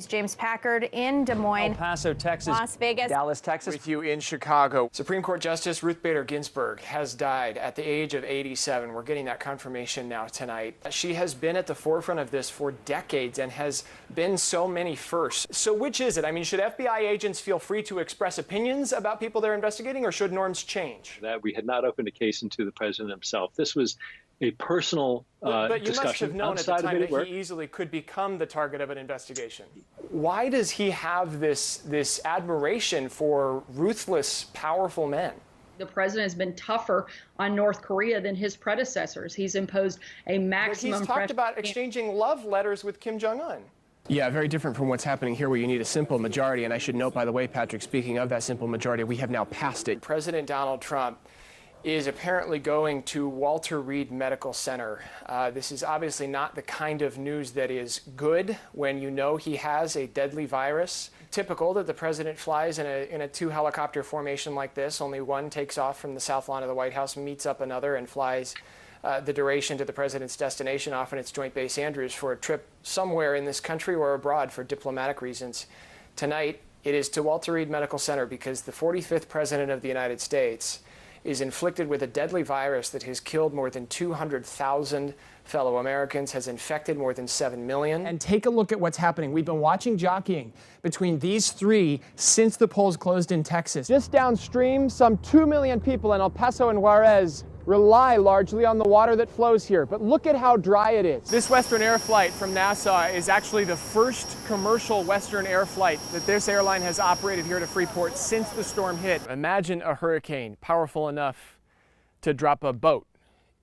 James Packard in Des Moines, El Paso, Texas, Las Vegas, Dallas, Texas. With you in Chicago. Supreme Court Justice Ruth Bader Ginsburg has died at the age of 87. We're getting that confirmation now tonight. She has been at the forefront of this for decades and has been so many firsts. So which is it? I mean, should FBI agents feel free to express opinions about people they're investigating, or should norms change? That we had not opened a case into the president himself. This was a personal but you discussion must have known at the time that he easily could become the target of an investigation. Why does he have this admiration for ruthless, powerful men? The president has been tougher on North Korea than his predecessors. He's imposed a maximum But he's talked about exchanging love letters with Kim Jong-un. Yeah, very different from what's happening here, where you need a simple majority. And I should note, by the way, Patrick, speaking of that simple majority, we have now passed it. President Donald Trump is apparently going to Walter Reed Medical Center. This is obviously not the kind of news that is good when you know he has a deadly virus. Typical that the president flies in a two-helicopter formation like this. Only one takes off from the south lawn of the White House, meets up another, and flies the duration to the president's destination, often it's Joint Base Andrews, for a trip somewhere in this country or abroad for diplomatic reasons. Tonight, it is to Walter Reed Medical Center because the 45th president of the United States is inflicted with a deadly virus that has killed more than 200,000 fellow Americans, has infected more than 7 million. And take a look at what's happening. We've been watching jockeying between these three since the polls closed in Texas. Just downstream, some 2 million people in El Paso and Juarez rely largely on the water that flows here. But look at how dry it is. This Western Air flight from Nassau is actually the first commercial Western Air flight that this airline has operated here to Freeport since the storm hit. Imagine a hurricane powerful enough to drop a boat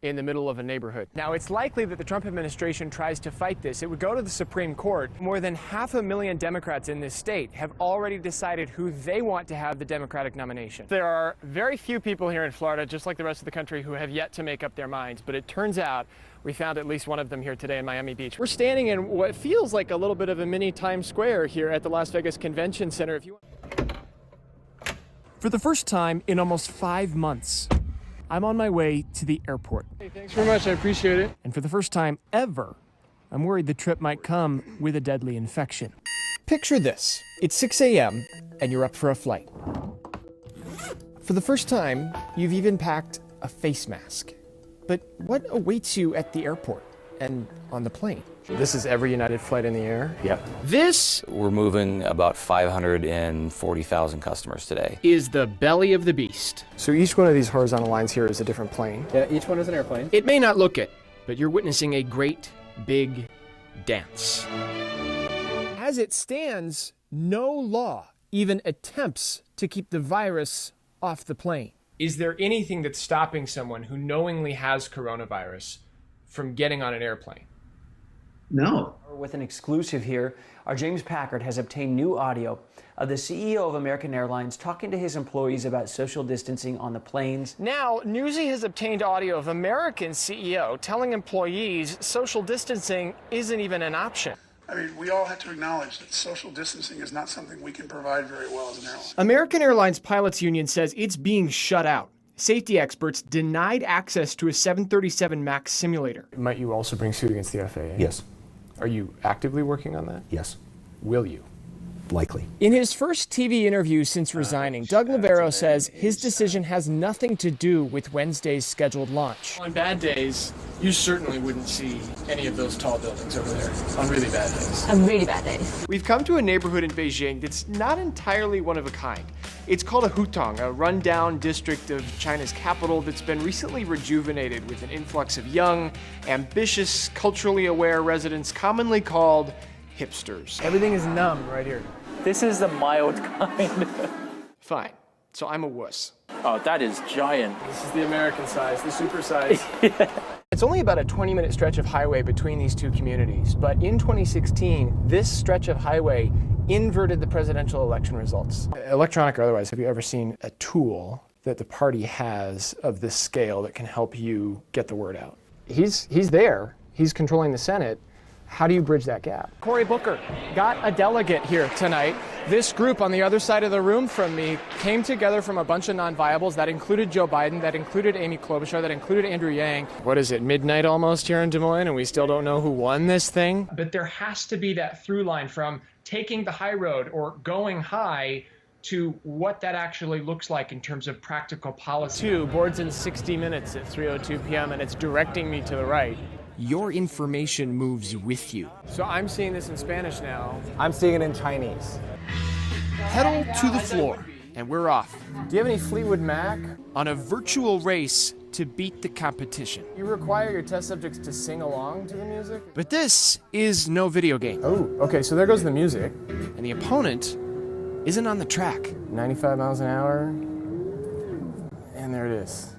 in the middle of a neighborhood. Now, it's likely that the Trump administration tries to fight this. It would go to the Supreme Court. More than 500,000 Democrats in this state have already decided who they want to have the Democratic nomination. There are very few people here in Florida, just like the rest of the country, who have yet to make up their minds, but it turns out we found at least one of them here today in Miami Beach. We're standing in what feels like a little bit of a mini Times Square here at the Las Vegas Convention Center. For the first time in almost 5 months, I'm on my way to the airport. Hey, thanks very much, I appreciate it. And for the first time ever, I'm worried the trip might come with a deadly infection. Picture this. It's 6 a.m. and you're up for a flight. For the first time, you've even packed a face mask. But what awaits you at the airport and on the plane? This is every United flight in the air? Yep. This We're moving about 540,000 customers today. is the belly of the beast. So each one of these horizontal lines here is a different plane. Yeah, each one is an airplane. It may not look it, but you're witnessing a great big dance. As it stands, no law even attempts to keep the virus off the plane. Is there anything that's stopping someone who knowingly has coronavirus from getting on an airplane? No. With an exclusive here, our James Packard has obtained new audio of the CEO of American Airlines talking to his employees about social distancing on the planes. Now, Newsy has obtained audio of American CEO telling employees social distancing isn't even an option. I mean, we all have to acknowledge that social distancing is not something we can provide very well as an airline. American Airlines Pilots Union says it's being shut out. Safety experts denied access to a 737 MAX simulator. Might you also bring suit against the FAA? Yes. Are you actively working on that? Yes. Will you? Likely. In his first TV interview since resigning, Doug Lavero says his decision has nothing to do with Wednesday's scheduled launch. On bad days, you certainly wouldn't see any of those tall buildings over there. On really bad days. on really bad days. We've come to a neighborhood in Beijing that's not entirely one of a kind. It's called a Hutong, a rundown district of China's capital that's been recently rejuvenated with an influx of young, ambitious, culturally aware residents commonly called hipsters. Everything is numb right here. This is the mild kind. Fine. So I'm a wuss. Oh, that is giant. This is the American size, the super size. It's only about a 20-minute stretch of highway between these two communities, but in 2016, this stretch of highway inverted the presidential election results. Electronic or otherwise, have you ever seen a tool that the party has of this scale that can help you get the word out? He's there. He's controlling the Senate. How do you bridge that gap? Cory Booker got a delegate here tonight. This group on the other side of the room from me came together from a bunch of non-viables. That included Joe Biden, that included Amy Klobuchar, that included Andrew Yang. What is it, midnight almost here in Des Moines, and we still don't know who won this thing? But there has to be that through line from taking the high road or going high to what that actually looks like in terms of practical policy. 2 boards in 60 minutes at 3:02 p.m. and it's directing me to the right. Your information moves with you. So I'm seeing this in Spanish now. I'm seeing it in Chinese. Pedal to the floor, and we're off Do you have any Fleetwood Mac? on a virtual race to beat the competition. You require your test subjects to sing along to the music? But this is no video game, Oh, okay, so there goes the music. and the opponent isn't on the track. 95 miles an hour. And there it is.